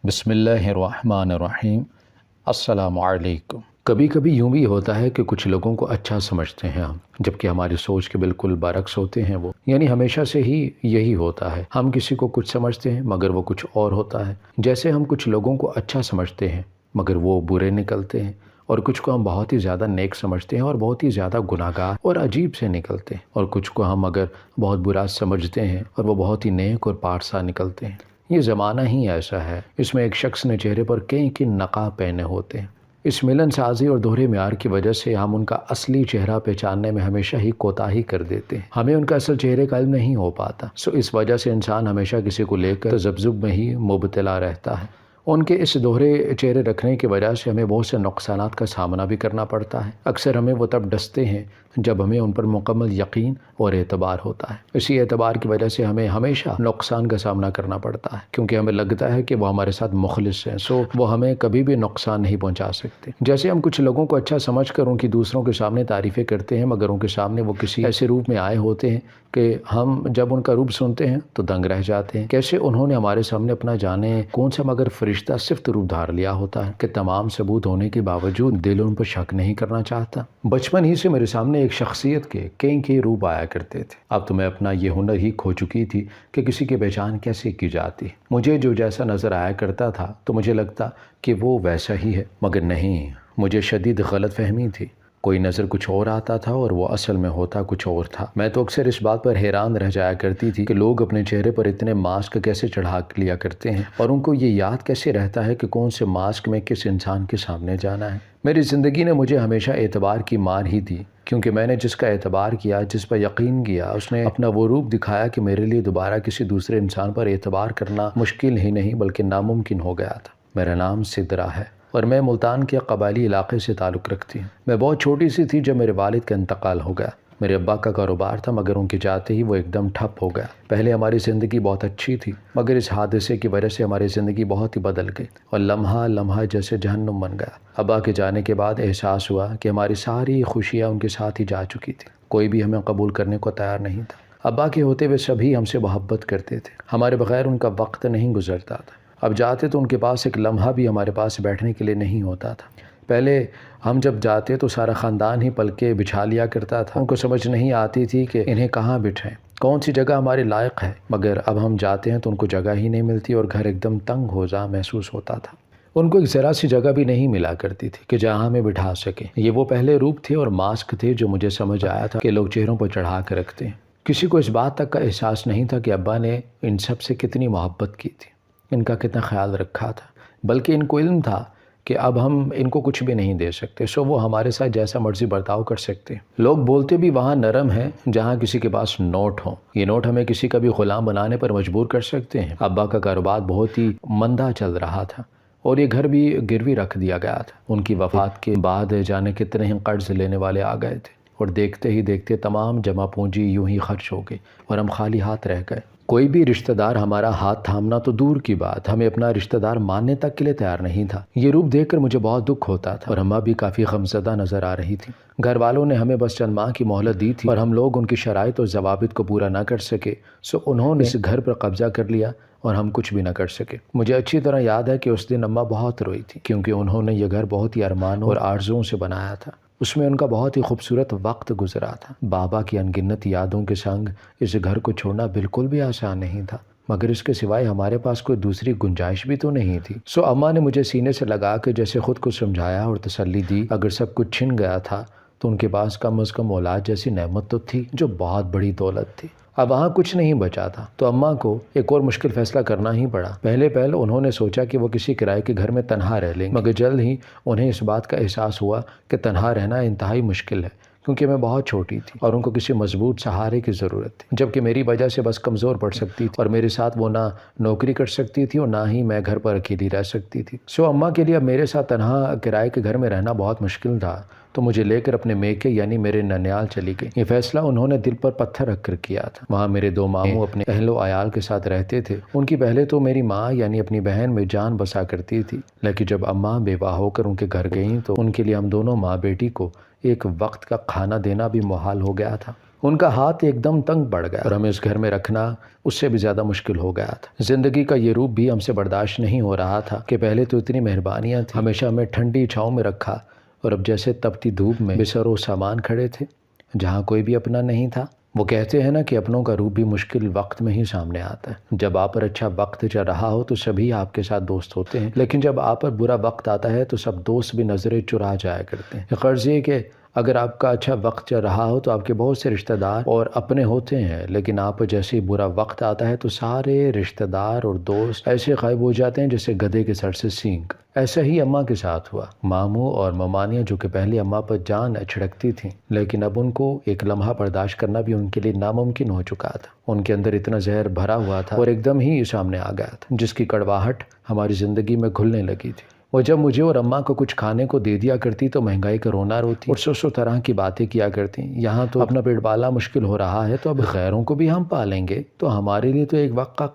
بسم اللہ الرحمن الرحیم۔ السلام علیکم۔ کبھی کبھی یوں بھی ہوتا ہے کہ کچھ لوگوں کو اچھا سمجھتے ہیں ہم، جبکہ ہماری سوچ کے بالکل برعکس ہوتے ہیں وہ، یعنی ہمیشہ سے ہی یہی ہوتا ہے، ہم کسی کو کچھ سمجھتے ہیں مگر وہ کچھ اور ہوتا ہے۔ جیسے ہم کچھ لوگوں کو اچھا سمجھتے ہیں مگر وہ برے نکلتے ہیں، اور کچھ کو ہم بہت ہی زیادہ نیک سمجھتے ہیں اور بہت ہی زیادہ گناہگار اور عجیب سے نکلتے ہیں، اور کچھ کو ہم اگر بہت برا سمجھتے ہیں اور وہ بہت ہی نیک اور پارسا نکلتے ہیں۔ یہ زمانہ ہی ایسا ہے، اس میں ایک شخص نے چہرے پر کئی نقاب پہنے ہوتے ہیں۔ اس ملن سازی اور دوہرے معیار کی وجہ سے ہم ان کا اصلی چہرہ پہچاننے میں ہمیشہ ہی کوتاہی کر دیتے ہیں، ہمیں ان کا اصل چہرے کا علم نہیں ہو پاتا۔ اس وجہ سے انسان ہمیشہ کسی کو لے کر تذبذب میں ہی مبتلا رہتا ہے۔ ان کے اس دوہرے چہرے رکھنے کی وجہ سے ہمیں بہت سے نقصانات کا سامنا بھی کرنا پڑتا ہے۔ اکثر ہمیں وہ تب ڈستے ہیں جب ہمیں ان پر مکمل یقین اور اعتبار ہوتا ہے۔ اسی اعتبار کی وجہ سے ہمیں ہمیشہ نقصان کا سامنا کرنا پڑتا ہے، کیونکہ ہمیں لگتا ہے کہ وہ ہمارے ساتھ مخلص ہیں، وہ ہمیں کبھی بھی نقصان نہیں پہنچا سکتے۔ جیسے ہم کچھ لوگوں کو اچھا سمجھ کر ان کی دوسروں کے سامنے تعریفیں کرتے ہیں، مگر ان کے سامنے وہ کسی ایسے روپ میں آئے ہوتے ہیں کہ ہم جب ان کا روپ سنتے ہیں تو دنگ رہ جاتے ہیں۔ کیسے انہوں نے ہمارے سامنے اپنا جانے کون سا مگر فرشتہ صفت روپ دھار لیا ہوتا ہے کہ تمام ثبوت ہونے کے باوجود دل ان پر شک نہیں کرنا چاہتا۔ بچپن ہی سے میرے سامنے ایک شخصیت کے کئی روپ آیا کرتے تھے۔ اب تو میں اپنا یہ ہنر ہی کھو چکی تھی کہ کسی کی پہچان کیسے کی جاتی۔ مجھے جو جیسا نظر آیا کرتا تھا تو مجھے لگتا کہ وہ ویسا ہی ہے، مگر نہیں، مجھے شدید غلط فہمی تھی۔ کوئی نظر کچھ اور آتا تھا اور وہ اصل میں ہوتا کچھ اور تھا۔ میں تو اکثر اس بات پر حیران رہ جایا کرتی تھی کہ لوگ اپنے چہرے پر اتنے ماسک کیسے چڑھا لیا کرتے ہیں، اور ان کو یہ یاد کیسے رہتا ہے کہ کون سے ماسک میں کس انسان کے سامنے جانا ہے۔ میری زندگی نے مجھے ہمیشہ اعتبار کی مار ہی دی، کیونکہ میں نے جس کا اعتبار کیا، جس پر یقین کیا، اس نے اپنا وہ روپ دکھایا کہ میرے لیے دوبارہ کسی دوسرے انسان پر اعتبار کرنا مشکل ہی نہیں بلکہ ناممکن ہو گیا تھا۔ میرا نام سدرا ہے اور میں ملتان کے قبائلی علاقے سے تعلق رکھتی ہوں۔ میں بہت چھوٹی سی تھی جب میرے والد کا انتقال ہو گیا۔ میرے ابا کا کاروبار تھا مگر ان کے جاتے ہی وہ ایک دم ٹھپ ہو گیا۔ پہلے ہماری زندگی بہت اچھی تھی، مگر اس حادثے کی وجہ سے ہماری زندگی بہت ہی بدل گئی اور لمحہ لمحہ جیسے جہنم بن گیا۔ ابا کے جانے کے بعد احساس ہوا کہ ہماری ساری خوشیاں ان کے ساتھ ہی جا چکی تھی، کوئی بھی ہمیں قبول کرنے کو تیار نہیں تھا۔ ابا کے ہوتے ہوئے سبھی ہم سے محبت کرتے تھے، ہمارے بغیر ان کا وقت نہیں گزرتا تھا۔ اب جاتے تو ان کے پاس ایک لمحہ بھی ہمارے پاس بیٹھنے کے لیے نہیں ہوتا تھا۔ پہلے ہم جب جاتے تو سارا خاندان ہی پلکیں بچھا لیا کرتا تھا۔ ان کو سمجھ نہیں آتی تھی کہ انہیں کہاں بٹھائیں، کون سی جگہ ہمارے لائق ہے، مگر اب ہم جاتے ہیں تو ان کو جگہ ہی نہیں ملتی اور گھر ایک دم تنگ ہو جا محسوس ہوتا تھا۔ ان کو ایک ذرا سی جگہ بھی نہیں ملا کرتی تھی کہ جہاں ہمیں بٹھا سکیں۔ یہ وہ پہلے روپ تھے اور ماسک تھے جو مجھے سمجھ آیا تھا کہ لوگ چہروں پر چڑھا کر رکھتے ہیں۔ کسی کو اس بات تک کا احساس نہیں تھا کہ ابا نے ان سب سے کتنی محبت کی تھی، ان کا کتنا خیال رکھا تھا، بلکہ ان کو علم تھا کہ اب ہم ان کو کچھ بھی نہیں دے سکتے، وہ ہمارے ساتھ جیسا مرضی برتاؤ کر سکتے ہیں۔ لوگ بولتے بھی وہاں نرم ہیں جہاں کسی کے پاس نوٹ ہوں۔ یہ نوٹ ہمیں کسی کا بھی غلام بنانے پر مجبور کر سکتے ہیں۔ ابا کا کاروبار بہت ہی مندہ چل رہا تھا اور یہ گھر بھی گروی رکھ دیا گیا تھا۔ ان کی وفات کے بعد جانے کتنے ہی قرض لینے والے آ گئے تھے، اور دیکھتے ہی دیکھتے تمام جمع پونجی یوں ہی خرچ ہو گئی اور ہم خالی ہاتھ رہ گئے۔ کوئی بھی رشتہ دار ہمارا ہاتھ تھامنا تو دور کی بات، ہمیں اپنا رشتہ دار ماننے تک کے لیے تیار نہیں تھا۔ یہ روپ دیکھ کر مجھے بہت دکھ ہوتا تھا اور اماں بھی کافی غمزدہ نظر آ رہی تھی۔ گھر والوں نے ہمیں بس چند ماہ کی مہلت دی تھی اور ہم لوگ ان کی شرائط اور ضوابط کو پورا نہ کر سکے، انہوں نے اس گھر پر قبضہ کر لیا اور ہم کچھ بھی نہ کر سکے۔ مجھے اچھی طرح یاد ہے کہ اس دن اماں بہت روئی تھی، کیونکہ انہوں نے یہ گھر بہت ہی ارمانوں اور آرزوؤں سے بنایا تھا۔ اس میں ان کا بہت ہی خوبصورت وقت گزرا تھا۔ بابا کی انگنت یادوں کے سنگ اس گھر کو چھوڑنا بالکل بھی آسان نہیں تھا، مگر اس کے سوائے ہمارے پاس کوئی دوسری گنجائش بھی تو نہیں تھی۔ اماں نے مجھے سینے سے لگا کے جیسے خود کو سمجھایا اور تسلی دی۔ اگر سب کچھ چھن گیا تھا تو ان کے پاس کم از کم اولاد جیسی نعمت تو تھی، جو بہت بڑی دولت تھی۔ اب وہاں کچھ نہیں بچا تھا تو اماں کو ایک اور مشکل فیصلہ کرنا ہی پڑا۔ پہلے انہوں نے سوچا کہ وہ کسی کرائے کے گھر میں تنہا رہ لیں گے، مگر جلد ہی انہیں اس بات کا احساس ہوا کہ تنہا رہنا انتہائی مشکل ہے، کیونکہ میں بہت چھوٹی تھی اور ان کو کسی مضبوط سہارے کی ضرورت تھی، جبکہ میری وجہ سے بس کمزور پڑ سکتی تھی اور میرے ساتھ وہ نہ نوکری کر سکتی تھی اور نہ ہی میں گھر پر اکیلی رہ سکتی تھی۔ اماں کے لیے اب میرے ساتھ تنہا کرائے کے گھر میں رہنا بہت مشکل تھا، تو مجھے لے کر اپنے میکے یعنی میرے ننیال چلی گئی۔ یہ فیصلہ انہوں نے دل پر پتھر رکھ کر کیا تھا۔ وہاں میرے دو ماموں اپنے اہل و عیال کے ساتھ رہتے تھے۔ ان کی پہلے تو میری ماں یعنی اپنی بہن میں جان بسا کرتی تھی، لیکن جب اماں بیوہ ہو کر ان کے گھر گئیں تو ان کے لیے ہم دونوں ماں بیٹی کو ایک وقت کا کھانا دینا بھی محال ہو گیا تھا۔ ان کا ہاتھ ایک دم تنگ پڑ گیا اور ہمیں اس گھر میں رکھنا اس سے بھی زیادہ مشکل ہو گیا تھا۔ زندگی کا یہ روپ بھی ہم سے برداشت نہیں ہو رہا تھا کہ پہلے تو اتنی مہربانیاں تھیں، ہمیشہ ہمیں ٹھنڈی چھاؤں میں رکھا، اور اب جیسے تپتی دھوپ میں بسر و سامان کھڑے تھے جہاں کوئی بھی اپنا نہیں تھا۔ وہ کہتے ہیں نا کہ اپنوں کا روپ بھی مشکل وقت میں ہی سامنے آتا ہے۔ جب آپ پر اچھا وقت چل رہا ہو تو سبھی آپ کے ساتھ دوست ہوتے ہیں، لیکن جب آپ پر برا وقت آتا ہے تو سب دوست بھی نظریں چرا جایا کرتے ہیں۔ غرض یہ کہ اگر آپ کا اچھا وقت چل رہا ہو تو آپ کے بہت سے رشتہ دار اور اپنے ہوتے ہیں، لیکن آپ پر جیسے ہی برا وقت آتا ہے تو سارے رشتہ دار اور دوست ایسے غائب ہو جاتے ہیں جیسے گدھے کے سر سے سینگ۔ ایسا ہی اماں کے ساتھ ہوا۔ ماموں اور ممانیاں جو کہ پہلے اماں پر جان چھڑکتی تھیں، لیکن اب ان کو ایک لمحہ برداشت کرنا بھی ان کے لیے ناممکن ہو چکا تھا۔ ان کے اندر اتنا زہر بھرا ہوا تھا اور ایک دم ہی سامنے آ گیا تھا، جس کی کڑواہٹ ہماری زندگی میں گھلنے لگی تھی۔ وہ جب مجھے اور اماں کو کچھ کھانے کو دے دیا کرتی تو مہنگائی کا رونا روتی اور سو طرح کی باتیں کیا کرتی۔ یہاں تو اپنا پیٹ پالنا مشکل ہو رہا ہے تو اب غیروں کو بھی ہم پالیں گے تو ہمارے لیے تو ایک وقت کا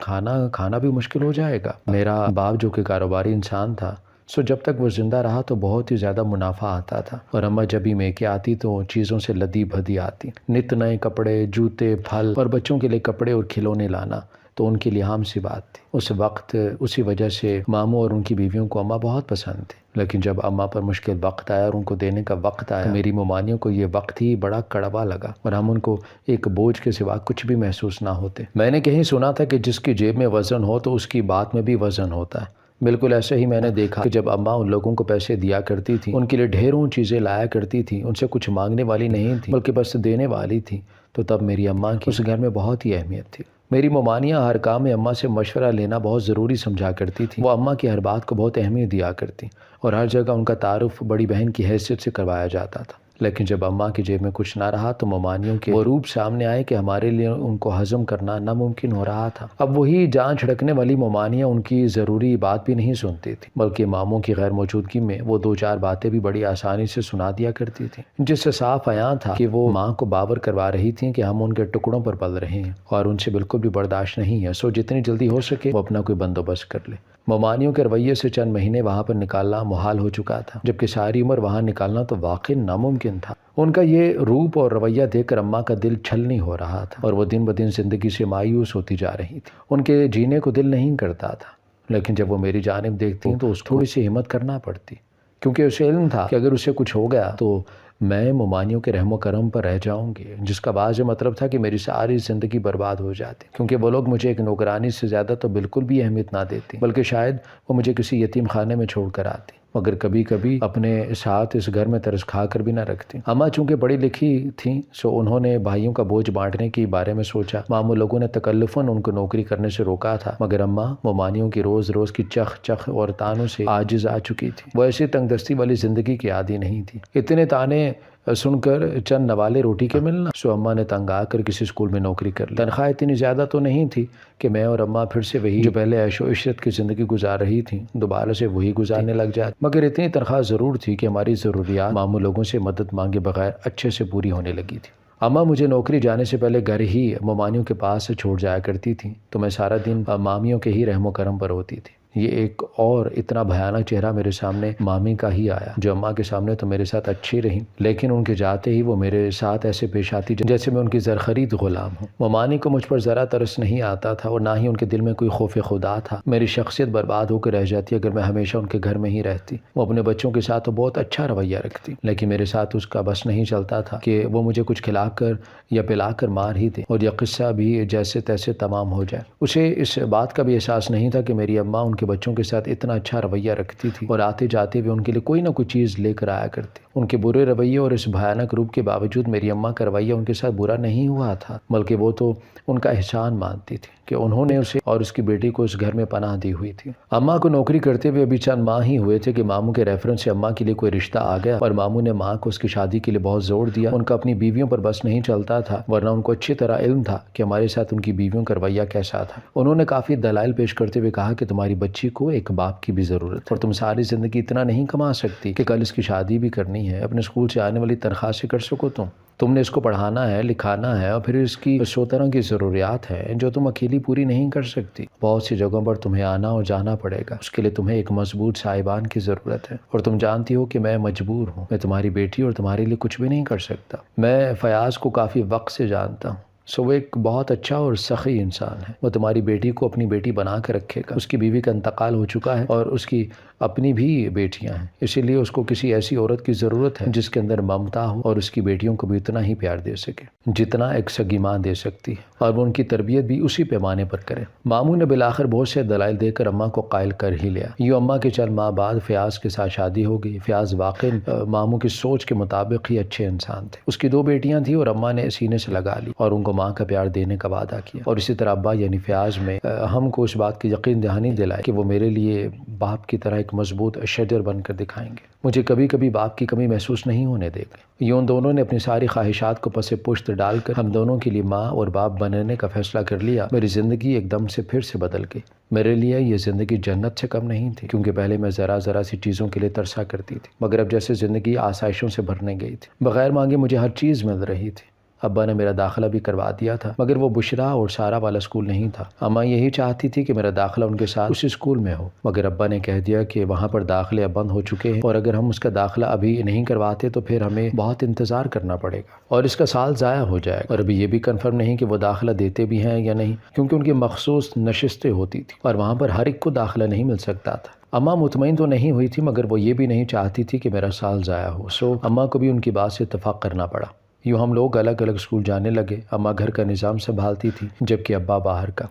کھانا بھی مشکل ہو جائے گا۔ میرا باپ جو کہ کاروباری انسان تھا، جب تک وہ زندہ رہا تو بہت ہی زیادہ منافع آتا تھا، اور اماں جب ہی میکے آتی تو چیزوں سے لدی بھدی آتی، نت نئے کپڑے، جوتے، پھل اور بچوں کے لیے کپڑے اور کھلونے لانا تو ان کے لیے عام سی بات تھی۔ اس وقت اسی وجہ سے ماموں اور ان کی بیویوں کو اماں بہت پسند تھی، لیکن جب اماں پر مشکل وقت آیا اور ان کو دینے کا وقت آیا، میری ممانیوں کو یہ وقت ہی بڑا کڑوا لگا اور ہم ان کو ایک بوجھ کے سوا کچھ بھی محسوس نہ ہوتے۔ میں نے کہیں سنا تھا کہ جس کی جیب میں وزن ہو تو اس کی بات میں بھی وزن ہوتا ہے۔ بالکل ایسے ہی میں نے دیکھا کہ جب اماں ان لوگوں کو پیسے دیا کرتی تھی، ان کے لیے ڈھیروں چیزیں لایا کرتی تھی، ان سے کچھ مانگنے والی نہیں تھی بلکہ بس دینے والی تھی، تو تب میری اماں کی اس گھر میں بہت ہی اہمیت تھی۔ میری ممانیاں ہر کام میں اماں سے مشورہ لینا بہت ضروری سمجھا کرتی تھی۔ وہ اماں کی ہر بات کو بہت اہمیت دیا کرتی اور ہر جگہ ان کا تعارف بڑی بہن کی حیثیت سے کروایا جاتا تھا۔ لیکن جب اماں کی جیب میں کچھ نہ رہا تو ممانیوں کے وہ روپ سامنے آئے کہ ہمارے لیے ان کو ہضم کرنا ناممکن ہو رہا تھا۔ اب وہی جان چھڑکنے والی ممانیاں ان کی ضروری بات بھی نہیں سنتی تھی، بلکہ ماموں کی غیر موجودگی میں وہ دو چار باتیں بھی بڑی آسانی سے سنا دیا کرتی تھی، جس سے صاف عیاں تھا کہ وہ ماں کو باور کروا رہی تھیں کہ ہم ان کے ٹکڑوں پر پل رہے ہیں اور ان سے بالکل بھی برداشت نہیں ہے، سو جتنی جلدی ہو سکے وہ اپنا کوئی بندوبست کر لے۔ ممانیوں کے رویے سے چند مہینے وہاں پر نکالنا محال ہو چکا تھا، جبکہ ساری عمر وہاں نکالنا تو واقعی ناممکن تھا۔ ان کا یہ روپ اور رویہ دیکھ کر اماں کا دل چھلنی ہو رہا تھا اور وہ دن بدن زندگی سے مایوس ہوتی جا رہی تھی۔ ان کے جینے کو دل نہیں کرتا تھا، لیکن جب وہ میری جانب دیکھتی تو اس کو تھوڑی سی ہمت کرنا پڑتی، کیونکہ اسے علم تھا کہ اگر اسے کچھ ہو گیا تو میں ممانیوں کے رحم و کرم پر رہ جاؤں گی، جس کا واضح مطلب تھا کہ میری ساری زندگی برباد ہو جاتی، کیونکہ وہ لوگ مجھے ایک نوکرانی سے زیادہ تو بالکل بھی اہمیت نہ دیتی، بلکہ شاید وہ مجھے کسی یتیم خانے میں چھوڑ کر آتی، مگر کبھی کبھی اپنے ساتھ اس گھر میں ترس کھا کر بھی نہ رکھتی۔ اماں چونکہ پڑھی لکھی تھیں سو انہوں نے بھائیوں کا بوجھ بانٹنے کے بارے میں سوچا۔ ماموں لوگوں نے تکلفاً ان کو نوکری کرنے سے روکا تھا، مگر اماں ممانیوں کی روز روز کی چخ چخ اور تانوں سے عاجز آ چکی تھی۔ وہ ایسی تنگ دستی والی زندگی کی عادی نہیں تھی۔ اتنے تانے سن کر چند نوالے روٹی کے ملنا، سو اماں نے تنگ آ کر کسی اسکول میں نوکری کر لی۔ تنخواہ اتنی زیادہ تو نہیں تھی کہ میں اور اماں پھر سے وہی جو پہلے عیش و عشرت کی زندگی گزار رہی تھیں دوبارہ سے وہی گزارنے لگ جاتی، مگر اتنی تنخواہ ضرور تھی کہ ہماری ضروریات ماموں لوگوں سے مدد مانگے بغیر اچھے سے پوری ہونے لگی تھی۔ اماں مجھے نوکری جانے سے پہلے گھر ہی ممانیوں کے پاس چھوڑ جایا کرتی تھیں، تو میں سارا دن مامیوں کے ہی رحم و کرم پر ہوتی تھی۔ یہ ایک اور اتنا بھیانک چہرہ میرے سامنے مامی کا ہی آیا، جو اماں کے سامنے تو میرے ساتھ اچھی رہی، لیکن ان کے جاتے ہی وہ میرے ساتھ ایسے پیش آتی جیسے میں ان کی زرخرید غلام ہوں۔ ممانی کو مجھ پر ذرا ترس نہیں آتا تھا اور نہ ہی ان کے دل میں کوئی خوف خدا تھا۔ میری شخصیت برباد ہو کر رہ جاتی اگر میں ہمیشہ ان کے گھر میں ہی رہتی۔ وہ اپنے بچوں کے ساتھ تو بہت اچھا رویہ رکھتی، لیکن میرے ساتھ اس کا بس نہیں چلتا تھا کہ وہ مجھے کچھ کھلا کر یا پلا کر مار ہی دے اور یہ قصہ بھی جیسے تیسے تمام ہو جائے۔ اسے اس بات کا بھی احساس نہیں تھا کہ میری اماں ان کے بچوں کے ساتھ اتنا اچھا رویہ رکھتی تھی اور آتے جاتے بھی ان کے لیے کوئی نہ کوئی چیز لے کر آیا کرتی۔ ان کے برے رویے اور اس بھیانک روپ کے باوجود میری اماں کا رویہ ان کے ساتھ برا نہیں ہوا تھا، بلکہ وہ تو ان کا احسان مانتی تھی کہ انہوں نے اسے اور اس کی بیٹی کو اس گھر میں پناہ دی ہوئی تھی۔ اماں کو نوکری کرتے ہوئے ابھی چند ماہ ہی ہوئے تھے کہ ماموں کے ریفرنس سے اماں کے لیے کوئی رشتہ آ گیا اور ماموں نے ماں کو اس کی شادی کے لیے بہت زور دیا۔ ان کا اپنی بیویوں پر بس نہیں چلتا تھا، ورنہ ان کو اچھی طرح علم تھا کہ ہمارے ساتھ ان کی بیویوں کا رویہ کیسا تھا۔ انہوں نے کافی دلائل پیش کرتے ہوئے کہا کہ تمہاری بچی کو ایک باپ کی بھی ضرورت ہے اور تم ساری زندگی اتنا نہیں کما سکتی کہ کل اس کی شادی بھی کرنی ہے، اپنے اسکول سے آنے والی تنخواہ سے کر سکو تم۔ تم نے اس کو پڑھانا ہے، لکھانا ہے، اور پھر اس کی 100 طرح کی ضروریات ہیں جو تم اکیلی پوری نہیں کر سکتی۔ بہت سی جگہوں پر تمہیں آنا اور جانا پڑے گا، اس کے لیے تمہیں ایک مضبوط صاحبان کی ضرورت ہے، اور تم جانتی ہو کہ میں مجبور ہوں، میں تمہاری بیٹی اور تمہارے لیے کچھ بھی نہیں کر سکتا۔ میں فیاض کو کافی وقت سے جانتا ہوں، وہ ایک بہت اچھا اور سخی انسان ہے۔ وہ تمہاری بیٹی کو اپنی بیٹی بنا کے رکھے گا۔ اس کی بیوی کا انتقال ہو چکا ہے اور اس کی اپنی بھی بیٹیاں ہیں، اسی لیے اس کو کسی ایسی عورت کی ضرورت ہے جس کے اندر ممتا ہو اور اس کی بیٹیوں کو بھی اتنا ہی پیار دے سکے جتنا ایک سگی ماں دے سکتی ہے، اور وہ ان کی تربیت بھی اسی پیمانے پر کرے۔ ماموں نے بالآخر بہت سے دلائل دے کر اماں کو قائل کر ہی لیا۔ یوں اماں کے چند ماہ بعد فیاض کے ساتھ شادی ہو گئی۔ فیاض واقعی ماموں کی سوچ کے مطابق ہی اچھے انسان تھے۔ اس کی 2 بیٹیاں تھیں اور اماں نے سینے سے لگا لی اور ان کو ماں کا پیار دینے کا وعدہ کیا، اور اسی طرح ابا یعنی فیاض میں ہم کو اس بات کی یقین دہانی دلائی کہ وہ میرے لیے باپ کی طرح ایک مضبوط شجر بن کر دکھائیں گے، مجھے کبھی کبھی باپ کی کمی محسوس نہیں ہونے دے گے۔ یوں دونوں نے اپنی ساری خواہشات کو پس پشت ڈال کر ہم دونوں کے لیے ماں اور باپ بننے کا فیصلہ کر لیا۔ میری زندگی ایک دم سے پھر سے بدل گئی۔ میرے لیے یہ زندگی جنت سے کم نہیں تھی، کیونکہ پہلے میں ذرا سی چیزوں کے لیے ترسا کرتی تھی، مگر اب جیسے زندگی آسائشوں سے بھرنے گئی تھی، بغیر مانگے مجھے ہر چیز مل رہی تھی۔ ابا نے میرا داخلہ بھی کروا دیا تھا، مگر وہ بشرا اور سارا والا اسکول نہیں تھا۔ اماں یہی چاہتی تھی کہ میرا داخلہ ان کے ساتھ اسی اسکول میں ہو، مگر ابا نے کہہ دیا کہ وہاں پر داخلے اب بند ہو چکے ہیں، اور اگر ہم اس کا داخلہ ابھی نہیں کرواتے تو پھر ہمیں بہت انتظار کرنا پڑے گا اور اس کا سال ضائع ہو جائے گا، اور ابھی یہ بھی کنفرم نہیں کہ وہ داخلہ دیتے بھی ہیں یا نہیں، کیونکہ ان کی مخصوص نشستیں ہوتی تھی اور وہاں پر ہر ایک کو داخلہ نہیں مل سکتا تھا۔ اماں مطمئن تو نہیں ہوئی تھی، مگر وہ یہ بھی نہیں چاہتی تھی کہ میرا سال ضائع ہو، اماں کو بھی ان کی بات سے اتفاق کرنا پڑا۔ یوں ہم لوگ الگ الگ اسکول جانے لگے۔ اماں گھر کا نظام سنبھالتی تھی جبکہ ابا باہر کا۔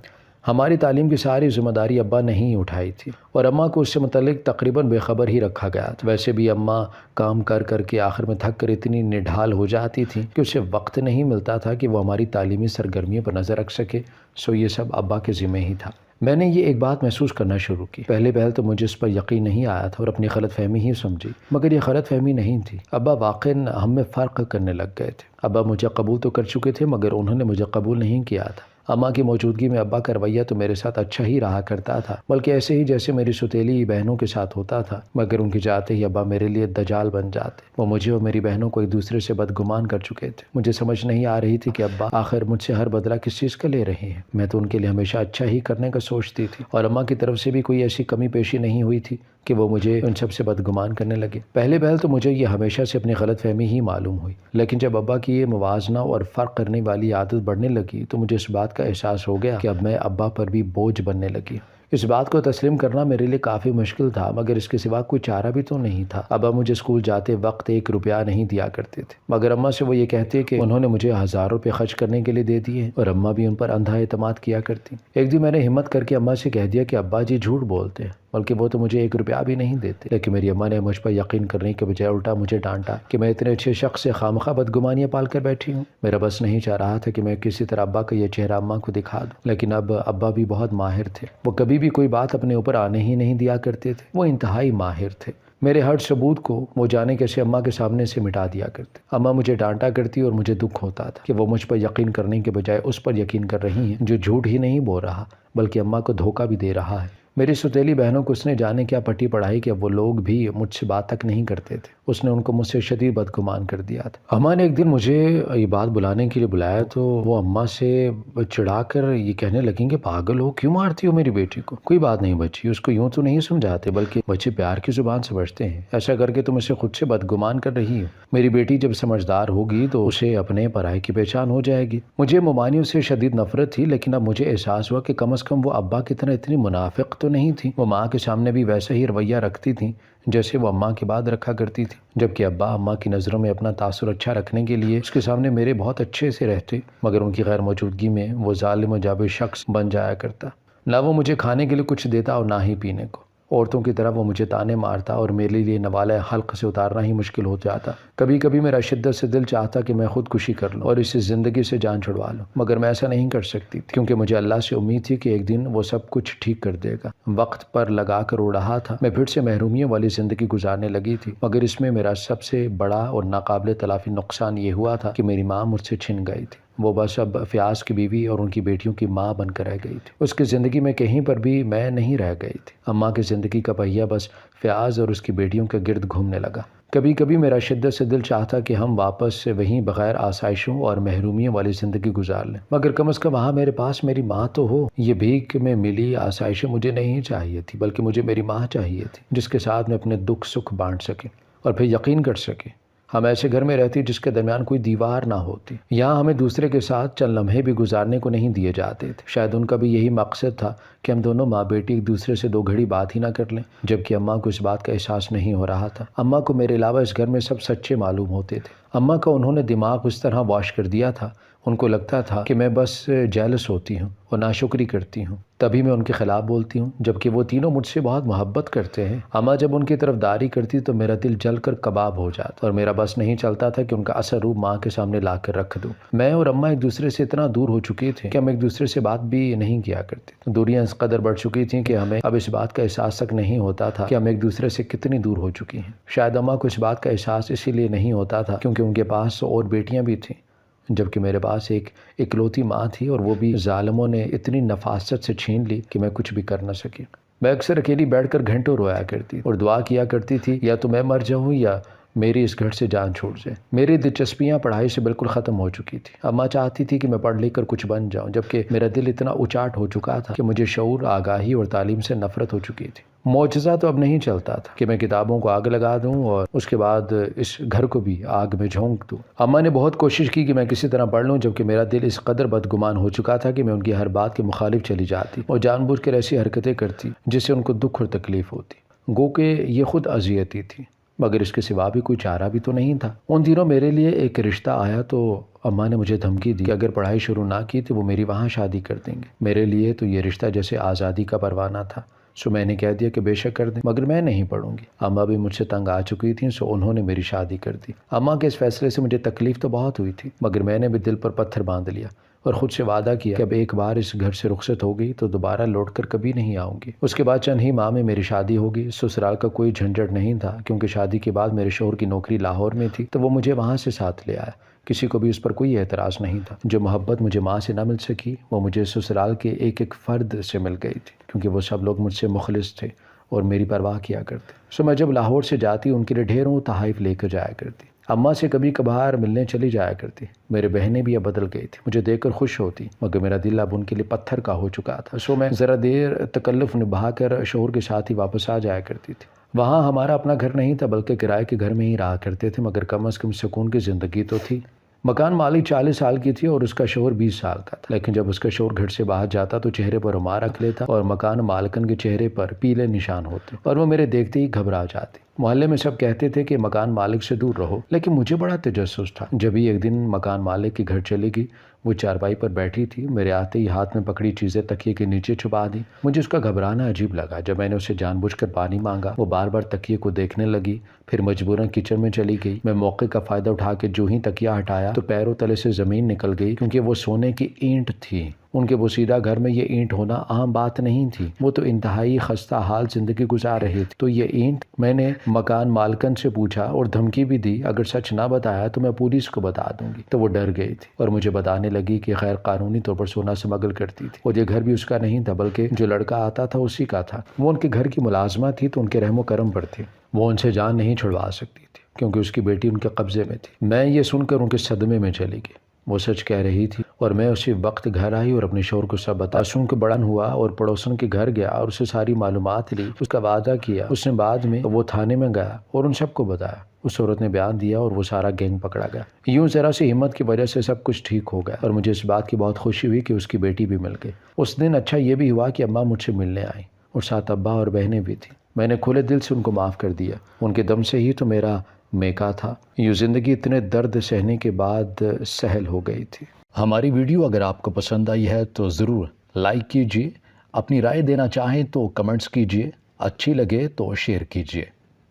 ہماری تعلیم کی ساری ذمہ داری ابا نے ہی اٹھائی تھی، اور اماں کو اس سے متعلق تقریباً بے خبر ہی رکھا گیا تھا۔ ویسے بھی اماں کام کر کے آخر میں تھک کر اتنی نڈھال ہو جاتی تھی کہ اسے وقت نہیں ملتا تھا کہ وہ ہماری تعلیمی سرگرمیوں پر نظر رکھ سکے، یہ سب ابا کے ذمہ ہی تھا۔ میں نے یہ ایک بات محسوس کرنا شروع کی۔ پہلے تو مجھے اس پر یقین نہیں آیا تھا اور اپنی غلط فہمی ہی سمجھی، مگر یہ غلط فہمی نہیں تھی۔ ابا واقعی ہم میں فرق کرنے لگ گئے تھے۔ ابا مجھے قبول تو کر چکے تھے، مگر انہوں نے مجھے قبول نہیں کیا تھا۔ اماں کی موجودگی میں ابا کا رویہ تو میرے ساتھ اچھا ہی رہا کرتا تھا، بلکہ ایسے ہی جیسے میری سوتیلی بہنوں کے ساتھ ہوتا تھا، مگر ان کے جاتے ہی ابا میرے لیے دجال بن جاتے۔ وہ مجھے اور میری بہنوں کو ایک دوسرے سے بدگمان کر چکے تھے۔ مجھے سمجھ نہیں آ رہی تھی کہ ابا آخر مجھ سے ہر بدلہ کس چیز کا لے رہے ہیں۔ میں تو ان کے لیے ہمیشہ اچھا ہی کرنے کا سوچتی تھی، اور اماں کی طرف سے بھی کوئی ایسی کمی پیشی نہیں ہوئی تھی کہ وہ مجھے ان سب سے بدگمان کرنے لگے۔ پہلے تو مجھے یہ ہمیشہ سے اپنی غلط فہمی ہی معلوم ہوئی، لیکن جب ابا کی یہ موازنہ اور فرق کرنے والی عادت بڑھنے لگی تو مجھے اس بات کا احساس ہو گیا کہ اب میں ابا پر بھی بوجھ بننے لگی۔ اس بات کو تسلیم کرنا میرے لیے کافی مشکل تھا، مگر اس کے سوا کوئی چارہ بھی تو نہیں تھا۔ ابا مجھے اسکول جاتے وقت 1 روپیہ نہیں دیا کرتے تھے، مگر اماں سے وہ یہ کہتے کہ انہوں نے مجھے 1000 روپے خرچ کرنے کے لیے دے دیے، اور اماں بھی ان پر اندھا اعتماد کیا کرتی۔ ایک دن میں نے ہمت کر کے اماں سے کہہ دیا کہ ابا جی جھوٹ بولتے ہیں، بلکہ وہ تو مجھے 1 روپیہ بھی نہیں دیتے۔ لیکن میری اماں نے مجھ پر یقین کرنے کے بجائے الٹا مجھے ڈانٹا کہ میں اتنے اچھے شخص سے خامخواہ بدگمانیاں پال کر بیٹھی ہوں۔ میرا بس نہیں چاہ رہا تھا کہ میں کسی طرح ابا کا یہ چہرہ اماں کو دکھا دوں، لیکن اب ابا بھی بہت ماہر تھے۔ وہ کبھی بھی کوئی بات اپنے اوپر آنے ہی نہیں دیا کرتے تھے۔ وہ انتہائی ماہر تھے۔ میرے ہر ثبوت کو وہ جانے کیسے اماں کے سامنے سے مٹا دیا کرتے۔ اماں مجھے ڈانٹا کرتی اور مجھے دکھ ہوتا تھا کہ وہ مجھ پر یقین کرنے کے بجائے اس پر یقین کر رہی ہیں جو جھوٹ ہی نہیں بول رہا بلکہ اماں کو دھوکہ بھی دے رہا ہے۔ میری سوتیلی بہنوں کو اس نے جانے کیا پٹی پڑھائی کہ وہ لوگ بھی مجھ سے بات تک نہیں کرتے تھے۔ اس نے ان کو مجھ سے شدید بدگمان کر دیا تھا۔ اماں نے ایک دن مجھے یہ بات بلانے کے لیے بلایا تو وہ اماں سے چڑھا کر یہ کہنے لگیں کہ پاگل ہو، کیوں مارتی ہو میری بیٹی کو؟ کوئی بات نہیں بچی، اس کو یوں تو نہیں سمجھاتے، بلکہ بچے پیار کی زبان سمجھتے ہیں۔ ایسا کر کے تم اسے خود سے بدگمان کر رہی ہو۔ میری بیٹی جب سمجھدار ہوگی تو اسے اپنے پرائے کی پہچان ہو جائے گی۔ مجھے ممانعوں سے شدید نفرت تھی، لیکن اب مجھے احساس ہوا کہ کم از کم وہ ابا کی طرح اتنی منافق تو نہیں تھی۔ وہ ماں کے سامنے بھی ویسا ہی رویہ رکھتی تھیں جیسے وہ اماں کے بعد رکھا کرتی تھی، جبکہ ابا اماں کی نظروں میں اپنا تاثر اچھا رکھنے کے لیے اس کے سامنے میرے بہت اچھے سے رہتے، مگر ان کی غیر موجودگی میں وہ ظالم و جابر شخص بن جایا کرتا۔ نہ وہ مجھے کھانے کے لیے کچھ دیتا اور نہ ہی پینے کو۔ عورتوں کی طرح وہ مجھے تانے مارتا اور میرے لیے نوالہ حلق سے اتارنا ہی مشکل ہو جاتا۔ کبھی کبھی میرا شدت سے دل چاہتا کہ میں خودکشی کر لوں اور اس زندگی سے جان چھڑوا لوں، مگر میں ایسا نہیں کر سکتی کیونکہ مجھے اللہ سے امید تھی کہ ایک دن وہ سب کچھ ٹھیک کر دے گا۔ وقت پر لگا کر اڑ رہا تھا۔ میں پھر سے محرومیوں والی زندگی گزارنے لگی تھی، مگر اس میں میرا سب سے بڑا اور ناقابل تلافی نقصان یہ ہوا تھا کہ میری ماں مجھ سے چھن گئی تھی۔ وہ بس اب فیاض کی بیوی اور ان کی بیٹیوں کی ماں بن کر رہ گئی تھی۔ اس کی زندگی میں کہیں پر بھی میں نہیں رہ گئی تھی۔ اماں کی زندگی کا پہیہ بس فیاض اور اس کی بیٹیوں کے گرد گھومنے لگا۔ کبھی کبھی میرا شدت سے دل چاہتا کہ ہم واپس سے وہیں بغیر آسائشوں اور محرومیوں والی زندگی گزار لیں، مگر کم از کم وہاں میرے پاس میری ماں تو ہو۔ یہ بھیک میں ملی آسائشیں مجھے نہیں چاہیے تھی، بلکہ مجھے میری ماں چاہیے تھی، جس کے ساتھ میں اپنے دکھ سکھ بانٹ سکے اور پھر یقین کر سکے۔ ہم ایسے گھر میں رہتے جس کے درمیان کوئی دیوار نہ ہوتی۔ یہاں ہمیں دوسرے کے ساتھ چند لمحے بھی گزارنے کو نہیں دیے جاتے تھے۔ شاید ان کا بھی یہی مقصد تھا کہ ہم دونوں ماں بیٹی ایک دوسرے سے 2 گھڑی بات ہی نہ کر لیں، جبکہ اماں کو اس بات کا احساس نہیں ہو رہا تھا۔ اماں کو میرے علاوہ اس گھر میں سب سچے معلوم ہوتے تھے۔ اماں کا انہوں نے دماغ اس طرح واش کر دیا تھا، ان کو لگتا تھا کہ میں بس جیلس ہوتی ہوں اور ناشکری کرتی ہوں، تبھی میں ان کے خلاف بولتی ہوں، جبکہ وہ تینوں مجھ سے بہت محبت کرتے ہیں۔ اماں جب ان کی طرف داری کرتی تو میرا دل جل کر کباب ہو جاتا اور میرا بس نہیں چلتا تھا کہ ان کا اصل روپ ماں کے سامنے لا کر رکھ دوں۔ میں اور اماں ایک دوسرے سے اتنا دور ہو چکے تھے کہ ہم ایک دوسرے سے بات بھی نہیں کیا کرتے۔ دوریاں اس قدر بڑھ چکی تھیں کہ ہمیں اب اس بات کا احساس تک نہیں ہوتا تھا کہ ہم ایک دوسرے سے کتنی دور ہو چکی ہیں۔ شاید اماں کو اس بات کا احساس اسی لیے نہیں ہوتا تھا کیونکہ ان کے پاس اور بیٹیاں بھی تھیں، جبکہ میرے پاس ایک اکلوتی ماں تھی، اور وہ بھی ظالموں نے اتنی نفاست سے چھین لی کہ میں کچھ بھی کر نہ سکی۔ میں اکثر اکیلی بیٹھ کر گھنٹوں رویا کرتی اور دعا کیا کرتی تھی، یا تو میں مر جاؤں یا میری اس گھر سے جان چھوٹ جائے۔ میری دلچسپیاں پڑھائی سے بالکل ختم ہو چکی تھی۔ اماں چاہتی تھی کہ میں پڑھ لکھ کر کچھ بن جاؤں، جبکہ میرا دل اتنا اچاٹ ہو چکا تھا کہ مجھے شعور، آگاہی اور تعلیم سے نفرت ہو چکی تھی۔ معجزہ تو اب نہیں چلتا تھا کہ میں کتابوں کو آگ لگا دوں اور اس کے بعد اس گھر کو بھی آگ میں جھونک دوں۔ اماں نے بہت کوشش کی کہ میں کسی طرح پڑھ لوں، جبکہ میرا دل اس قدر بدگمان ہو چکا تھا کہ میں ان کی ہر بات کے مخالف چلی جاتی اور جان بوجھ کر ایسی حرکتیں کرتی جس سے ان کو دکھ اور تکلیف ہوتی، گو کہ یہ خود اذیتی تھی، مگر اس کے سوا بھی کوئی چارہ بھی تو نہیں تھا۔ ان دنوں میرے لیے ایک رشتہ آیا تو اماں نے مجھے دھمکی دی کہ اگر پڑھائی شروع نہ کی تو وہ میری وہاں شادی کر دیں گے۔ میرے لیے تو یہ رشتہ جیسے آزادی کا پروانہ تھا، سو میں نے کہہ دیا کہ بے شک کر دیں، مگر میں نہیں پڑھوں گی۔ اماں بھی مجھ سے تنگ آ چکی تھیں، سو انہوں نے میری شادی کر دی۔ اماں کے اس فیصلے سے مجھے تکلیف تو بہت ہوئی تھی، مگر میں نے بھی دل پر پتھر باندھ لیا اور خود سے وعدہ کیا کہ اب ایک بار اس گھر سے رخصت ہو گئی تو دوبارہ لوٹ کر کبھی نہیں آؤں گی۔ اس کے بعد چند ہی ماہ میں میری شادی ہوگی۔ سسرال کا کوئی جھنجھٹ نہیں تھا، کیونکہ شادی کے بعد میرے شوہر کی نوکری لاہور میں تھی تو وہ مجھے وہاں سے ساتھ لے آیا۔ کسی کو بھی اس پر کوئی اعتراض نہیں تھا۔ جو محبت مجھے ماں سے نہ مل سکی وہ مجھے سسرال کے ایک ایک فرد سے مل گئی تھی، کیونکہ وہ سب لوگ مجھ سے مخلص تھے اور میری پرواہ کیا کرتے۔ سو میں جب لاہور سے جاتی ان کے لیے ڈھیروں تحائف لے کر جایا کرتی۔ اماں سے کبھی کبھار ملنے چلی جایا کرتی۔ میرے بہنیں بھی اب بدل گئی تھی، مجھے دیکھ کر خوش ہوتی، مگر میرا دل اب ان کے لیے پتھر کا ہو چکا تھا۔ سو میں ذرا دیر تکلف نبھا کر شوہر کے ساتھ ہی واپس آ جایا کرتی تھی۔ وہاں ہمارا اپنا گھر نہیں تھا، بلکہ کرائے کے گھر میں ہی رہا کرتے تھے، مگر کم از کم سکون کی زندگی تو تھی۔ مکان مالک 40 سال کی تھی اور اس کا شوہر 20 سال کا تھا، لیکن جب اس کا شوہر گھر سے باہر جاتا تو چہرے پر رومال رکھ لیتا اور مکان مالکن کے چہرے پر پیلے نشان ہوتے اور وہ میرے دیکھتے ہی گھبرا جاتی۔ محلے میں سب کہتے تھے کہ مکان مالک سے دور رہو، لیکن مجھے بڑا تجسس تھا۔ جب ہی ایک دن مکان مالک کے گھر چلی گئی، وہ چارپائی پر بیٹھی تھی، میرے آتے ہی ہاتھ میں پکڑی چیزیں تکیے کے نیچے چھپا دی۔ مجھے اس کا گھبرانا عجیب لگا۔ جب میں نے اسے جان بوجھ کر پانی مانگا، وہ بار بار تکیے کو دیکھنے لگی، پھر مجبوراً کچن میں چلی گئی۔ میں موقع کا فائدہ اٹھا کے جو ہی تکیہ ہٹایا تو پیروں تلے سے زمین نکل گئی، کیونکہ وہ سونے کی اینٹ تھی۔ ان کے بوسیدہ گھر میں یہ اینٹ ہونا عام بات نہیں تھی۔ وہ تو انتہائی خستہ حال زندگی گزار رہے تھے۔ تو یہ اینٹ؟ میں نے مکان مالکن سے پوچھا اور دھمکی بھی دی، اگر سچ نہ بتایا تو میں پولیس کو بتا دوں گی۔ تو وہ ڈر گئی تھی اور مجھے بتانے لگی کہ غیر قانونی طور پر سونا اسمگل کرتی تھی، اور یہ گھر بھی اس کا نہیں تھا، بلکہ جو لڑکا آتا تھا اسی کا تھا۔ وہ ان کے گھر کی ملازمہ تھی تو ان کے رحم و کرم پر تھی، وہ ان سے جان نہیں چھڑوا سکتی تھی کیونکہ اس کی بیٹی ان کے قبضے میں تھی۔ میں یہ سن کر ان کے صدمے میں چلی گئی۔ وہ سچ کہہ رہی تھی اور میں اسی وقت گھر آئی اور اپنے شوہر کو سب بتا سن کے بڑن ہوا اور پڑوسن کے گھر گیا اور اسے ساری معلومات لی، اس کا وعدہ کیا۔ اس نے بعد میں وہ تھانے میں گیا اور ان سب کو بتایا۔ اس عورت نے بیان دیا اور وہ سارا گینگ پکڑا گیا۔ یوں ذرا سی ہمت کی وجہ سے سب کچھ ٹھیک ہو گیا اور مجھے اس بات کی بہت خوشی ہوئی کہ اس کی بیٹی بھی مل گئی۔ اس دن اچھا یہ بھی ہوا کہ اماں مجھ سے ملنے آئیں اور ساتھ ابا اور بہنیں بھی تھیں۔ میں نے کھلے دل سے ان کو معاف کر دیا، ان کے دم سے ہی تو میرا میکا تھا۔ یوں زندگی اتنے درد سہنے کے بعد سہل ہو گئی تھی۔ ہماری ویڈیو اگر آپ کو پسند آئی ہے تو ضرور لائک کیجیے، اپنی رائے دینا چاہیں تو کمنٹس کیجیے، اچھی لگے تو شیئر کیجیے۔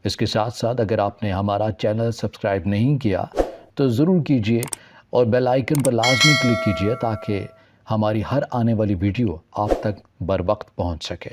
اس کے ساتھ ساتھ اگر آپ نے ہمارا چینل سبسکرائب نہیں کیا تو ضرور کیجیے اور بیل آئیکن پر لازمی کلک کیجیے تاکہ ہماری ہر آنے والی ویڈیو آپ تک بر وقت پہنچ سکے۔